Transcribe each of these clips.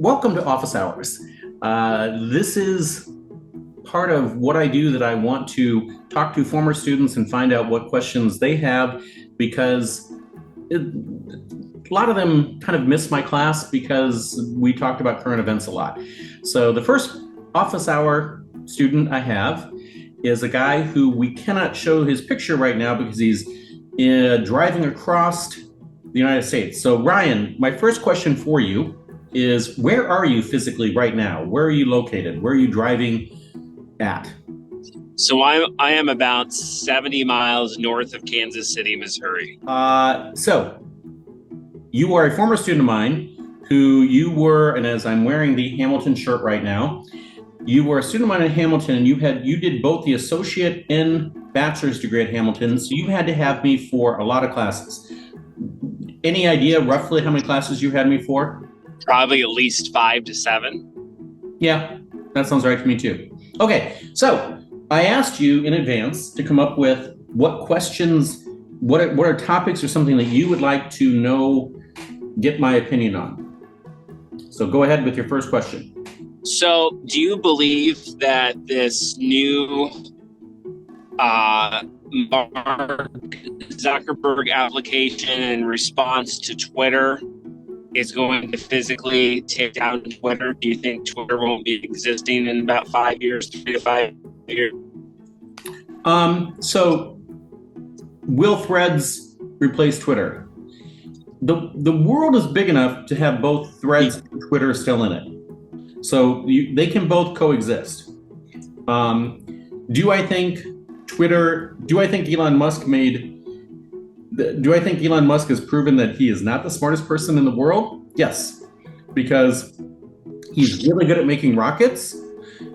Welcome to Office Hours. This is part of what I do that I want to talk to former students and find out what questions they have because a lot of them kind of miss my class because we talked about current events a lot. So the first Office Hour student I have is a guy who we cannot show his picture right now because he's driving across the United States. So Ryan, my first question for you is, where are you physically right now? Where are you located? Where are you driving at? So I am about 70 miles north of Kansas City, Missouri. So you are a former student of mine who you were, and as I'm wearing the Hamilton shirt right now, you were a student of mine at Hamilton, and you did both the associate and bachelor's degree at Hamilton, so you had to have me for a lot of classes. Any idea roughly how many classes you had me for? Probably at least 5 to 7. Yeah, that sounds right to me too. Okay, so I asked you in advance to come up with what questions, what are topics or something that you would like to know, get my opinion on. So go ahead with your first question. So do you believe that this new Mark Zuckerberg application in response to Twitter is going to physically take down Twitter? Do you think Twitter won't be existing in about 5 years, 3 to 5 years? So will Threads replace Twitter? The world is big enough to have both Threads and Twitter still in it. So they can both coexist. Do I think Elon Musk has proven that he is not the smartest person in the world? Yes, because he's really good at making rockets.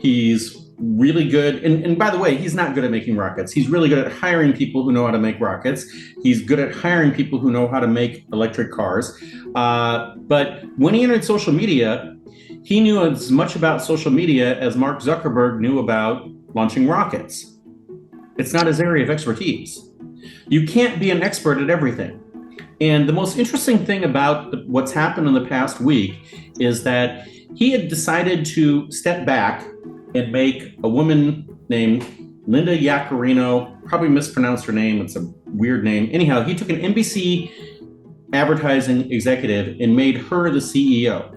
He's really good, and by the way, he's not good at making rockets. He's really good at hiring people who know how to make rockets. He's good at hiring people who know how to make electric cars. But when he entered social media, he knew as much about social media as Mark Zuckerberg knew about launching rockets. It's not his area of expertise. You can't be an expert at everything. And the most interesting thing about what's happened in the past week is that he had decided to step back and make a woman named Linda Yaccarino, probably mispronounced her name, it's a weird name. Anyhow, he took an NBC advertising executive and made her the CEO.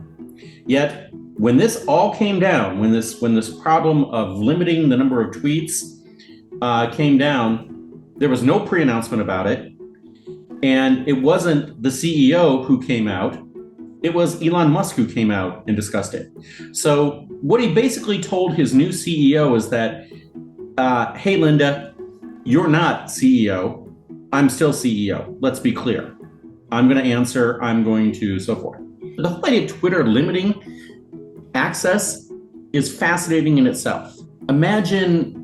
Yet, when this all came down, when this problem of limiting the number of tweets came down, there was no pre-announcement about it. And it wasn't the CEO who came out. It was Elon Musk who came out and discussed it. So what he basically told his new CEO is that, hey, Linda, you're not CEO. I'm still CEO. Let's be clear. I'm going to answer. I'm going to so forth. The whole idea of Twitter limiting access is fascinating in itself. Imagine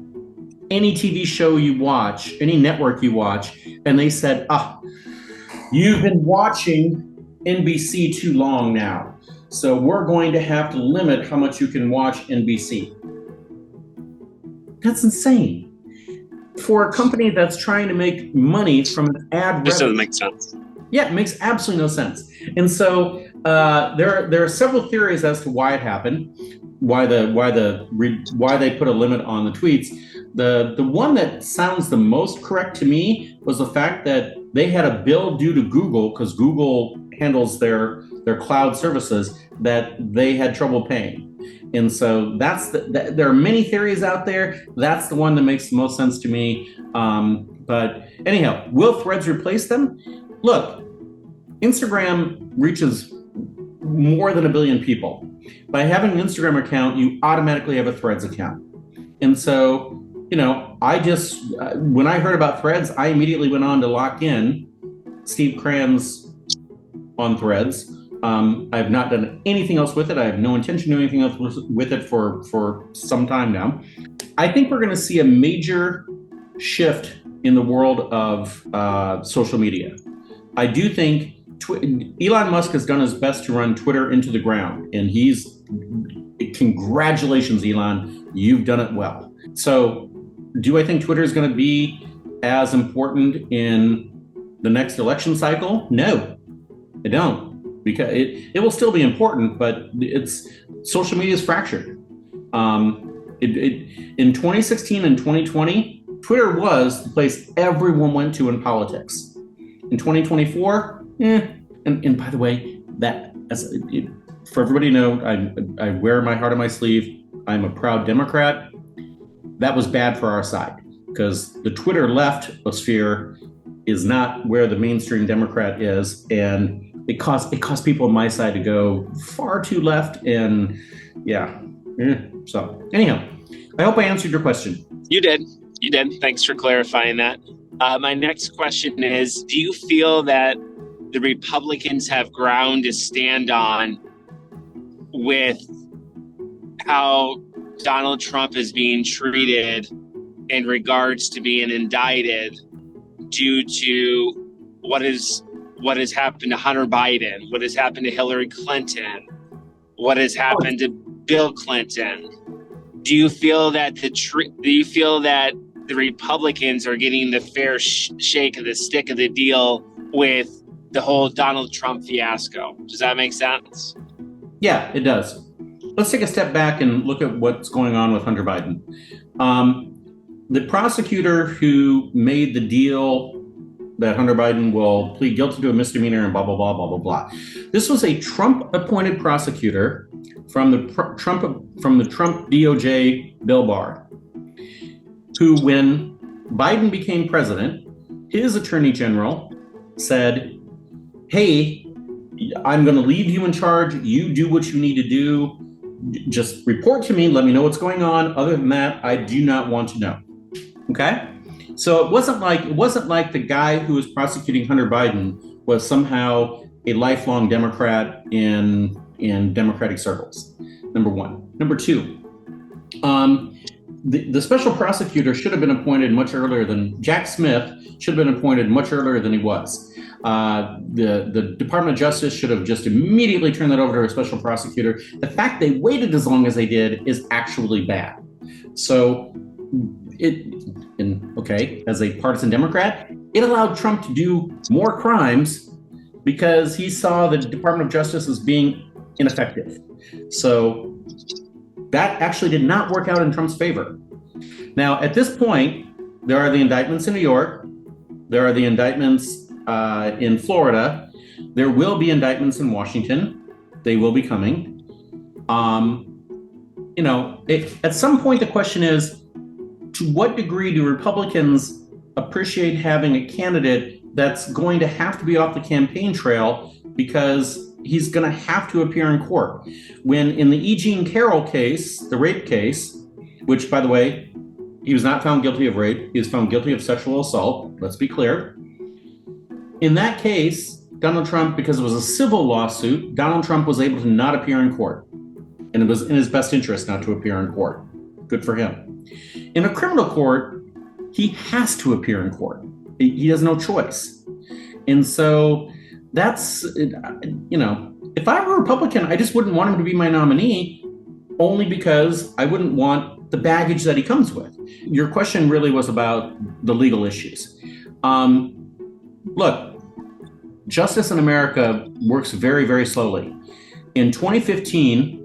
any TV show you watch, any network you watch, and they said, you've been watching NBC too long now, so we're going to have to limit how much you can watch NBC. That's insane. For a company that's trying to make money from an ad revenue. This doesn't make sense. Yeah, it makes absolutely no sense. And so there are several theories as to why it happened, why they put a limit on the tweets. The one that sounds the most correct to me was the fact that they had a bill due to Google, because Google handles their cloud services, that they had trouble paying. And so there are many theories out there. That's the one that makes the most sense to me. But anyhow, will Threads replace them? Look, Instagram reaches more than 1 billion people. By having an Instagram account, you automatically have a Threads account. And so, I just, when I heard about Threads, I immediately went on to lock in Steve Kranz on Threads. I've not done anything else with it. I have no intention of doing anything else with it for some time now. I think we're going to see a major shift in the world of social media. I do think Elon Musk has done his best to run Twitter into the ground, and congratulations, Elon, you've done it well. So do I think Twitter is going to be as important in the next election cycle? No, I don't. because it will still be important, but it's social media is fractured. In 2016 and 2020, Twitter was the place everyone went to in politics. In 2024, and by the way, for everybody to know, I wear my heart on my sleeve. I'm a proud Democrat. That was bad for our side because the Twitter left sphere is not where the mainstream Democrat is, and it caused people on my side to go far too left, and so anyhow, I hope I answered your question. You did. Thanks for clarifying that. My next question is, do you feel that the Republicans have ground to stand on with how Donald Trump is being treated in regards to being indicted due to what has happened to Hunter Biden, what has happened to Hillary Clinton, what has happened to Bill Clinton? Do you feel that the Republicans are getting the fair shake of the stick of the deal with the whole Donald Trump fiasco? Does that make sense? Yeah, it does. Let's take a step back and look at what's going on with Hunter Biden. The prosecutor who made the deal that Hunter Biden will plead guilty to a misdemeanor and blah, blah, blah, blah, blah, blah. This was a Trump-appointed prosecutor from the Trump DOJ Bill Barr, who, when Biden became president, his attorney general said, hey, I'm going to leave you in charge. You do what you need to do. Just report to me. Let me know what's going on. Other than that, I do not want to know. Okay? So it wasn't like the guy who was prosecuting Hunter Biden was somehow a lifelong Democrat in Democratic circles. Number one. Number two, the special prosecutor should have been appointed much earlier than Jack Smith should have been appointed much earlier than he was. The Department of Justice should have just immediately turned that over to a special prosecutor. The fact they waited as long as they did is actually bad. So as a partisan Democrat, it allowed Trump to do more crimes because he saw the Department of Justice as being ineffective. So that actually did not work out in Trump's favor. Now, at this point, there are the indictments in New York. There are the indictments in Florida. There will be indictments in Washington. They will be coming. At some point, the question is, to what degree do Republicans appreciate having a candidate that's going to have to be off the campaign trail because he's going to have to appear in court? When in the E. Jean Carroll case, the rape case, which, by the way, he was not found guilty of rape, he was found guilty of sexual assault, let's be clear. In that case, Donald Trump, because it was a civil lawsuit, Donald Trump was able to not appear in court. And it was in his best interest not to appear in court. Good for him. In a criminal court, he has to appear in court. He has no choice. And so that's, if I were a Republican, I just wouldn't want him to be my nominee, only because I wouldn't want the baggage that he comes with. Your question really was about the legal issues. Look, justice in America works very, very slowly. In 2015,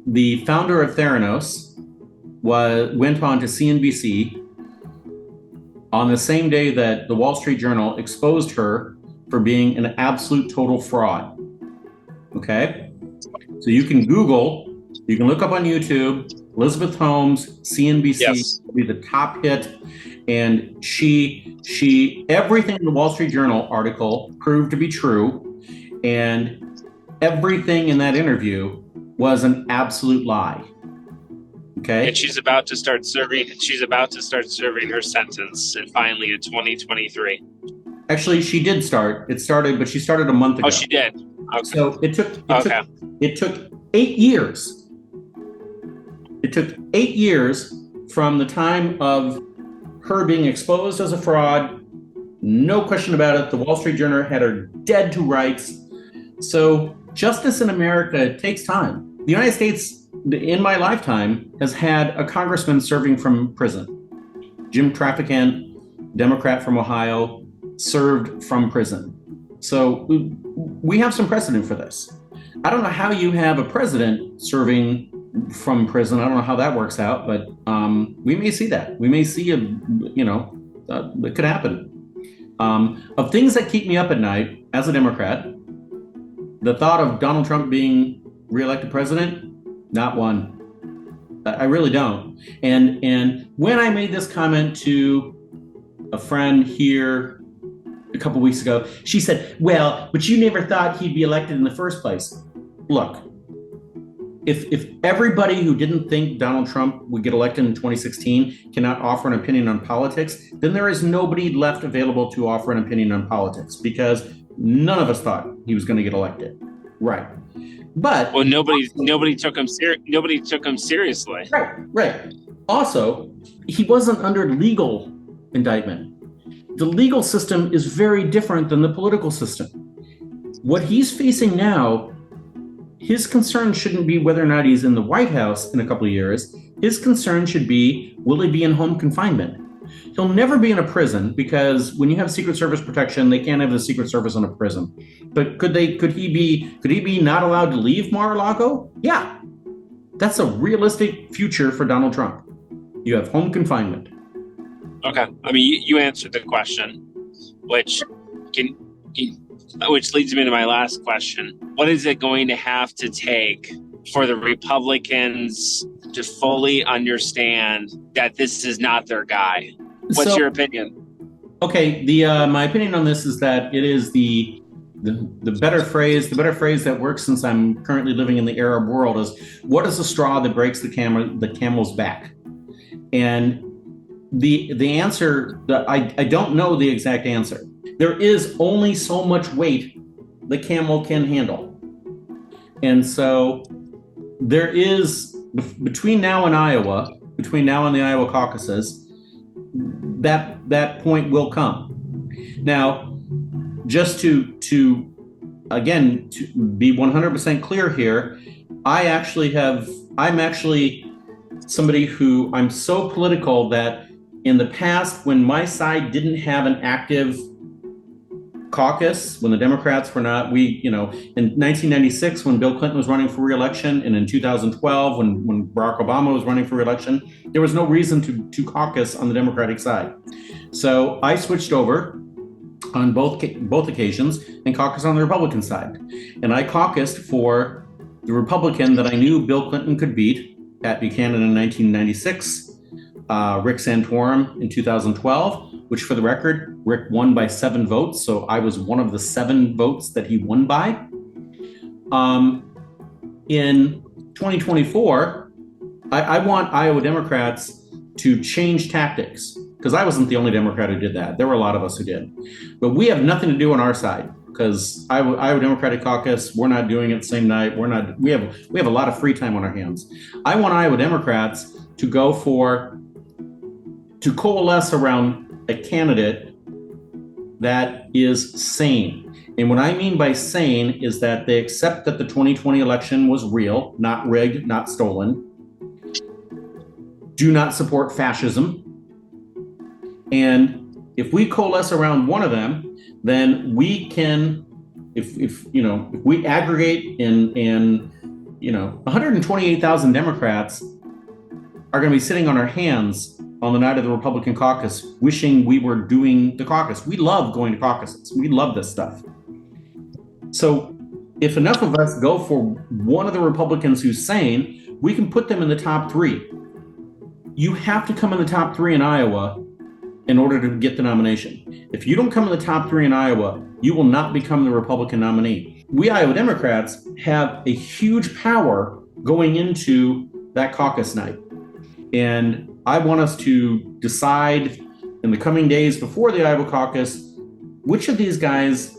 the founder of Theranos went on to CNBC on the same day that the Wall Street Journal exposed her for being an absolute total fraud. Okay? So you can look up on YouTube, Elizabeth Holmes, CNBC, yes, will be the top hit. And she everything in the Wall Street Journal article proved to be true. And everything in that interview was an absolute lie. Okay. And she's about to start serving her sentence, and finally in 2023. Actually, she did start. It started, but she started a month ago. Oh, she did. Okay. So it took 8 years. It took 8 years from the time of her being exposed as a fraud. No question about it. The Wall Street Journal had her dead to rights. So justice in America takes time. The United States, in my lifetime, has had a congressman serving from prison. Jim Traficant, Democrat from Ohio, served from prison. So we have some precedent for this. I don't know how you have a president serving from prison. I don't know how that works out, but we may see that. We may see it could happen. Of things that keep me up at night as a Democrat, the thought of Donald Trump being reelected president, not one. I really don't. And when I made this comment to a friend here a couple weeks ago, she said, "Well, but you never thought he'd be elected in the first place." Look, if everybody who didn't think Donald Trump would get elected in 2016 cannot offer an opinion on politics, then there is nobody left available to offer an opinion on politics, because none of us thought he was going to get elected. Right. But well, nobody took him seriously. Right. Also, he wasn't under legal indictment. The legal system is very different than the political system. What he's facing now, his concern shouldn't be whether or not he's in the White House in a couple of years. His concern should be, will he be in home confinement? He'll never be in a prison, because when you have Secret Service protection, they can't have the Secret Service in a prison. But could he be not allowed to leave Mar-a-Lago? Yeah. That's a realistic future for Donald Trump. You have home confinement. Okay. I mean, you answered the question, which leads me to my last question. What is it going to have to take for the Republicans to fully understand that this is not their guy? What's your opinion? Okay, my opinion on this is that it is the better phrase that works, since I'm currently living in the Arab world, is, what is the straw that breaks the camel's back? And the answer, I don't know the exact answer. There is only so much weight the camel can handle. And so there is, between now and the Iowa caucuses, that point will come. Now, just to be 100% clear here, I'm actually somebody who, I'm so political that in the past, when my side didn't have an active caucus, when the Democrats were not, in 1996, when Bill Clinton was running for re-election, and in 2012, when Barack Obama was running for re-election, there was no reason to caucus on the Democratic side. So I switched over on both occasions and caucused on the Republican side. And I caucused for the Republican that I knew Bill Clinton could beat, Pat Buchanan in 1996, Rick Santorum in 2012, which, for the record, Rick won by 7 votes. So I was one of the 7 votes that he won by. In 2024, I want Iowa Democrats to change tactics, because I wasn't the only Democrat who did that. There were a lot of us who did. But we have nothing to do on our side, because Iowa Democratic Caucus, we're not doing it the same night. We have a lot of free time on our hands. I want Iowa Democrats to coalesce around a candidate that is sane. And what I mean by sane is that they accept that the 2020 election was real, not rigged, not stolen. Do not support fascism. And if we coalesce around one of them, then we can, if we aggregate and 128,000 Democrats are going to be sitting on our hands on the night of the Republican caucus, wishing we were doing the caucus. We love going to caucuses. We love this stuff. So if enough of us go for one of the Republicans who's sane, we can put them in the top 3. You have to come in the top 3 in Iowa in order to get the nomination. If you don't come in the top 3 in Iowa, you will not become the Republican nominee. We Iowa Democrats have a huge power going into that caucus night. And I want us to decide in the coming days before the Iowa caucus, which of these guys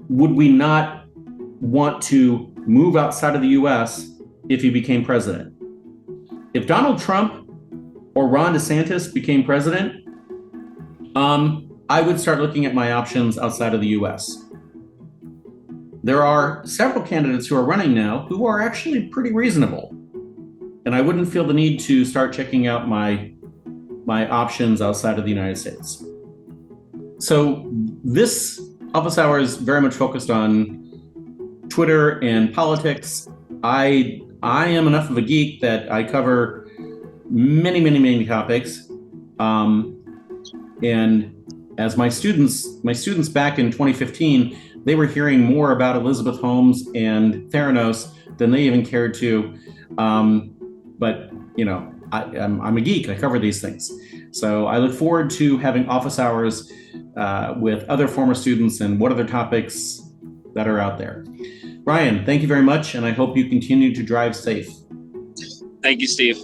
would we not want to move outside of the US if he became president? If Donald Trump or Ron DeSantis became president, I would start looking at my options outside of the US. There are several candidates who are running now who are actually pretty reasonable. And I wouldn't feel the need to start checking out my options outside of the United States. So this Office Hours very much focused on Twitter and politics. I am enough of a geek that I cover many topics. And as my students back in 2015, they were hearing more about Elizabeth Holmes and Theranos than they even cared to. But I'm a geek. I cover these things. So I look forward to having Office Hours with other former students and what other topics that are out there. Ryan, thank you very much, and I hope you continue to drive safe. Thank you, Steve.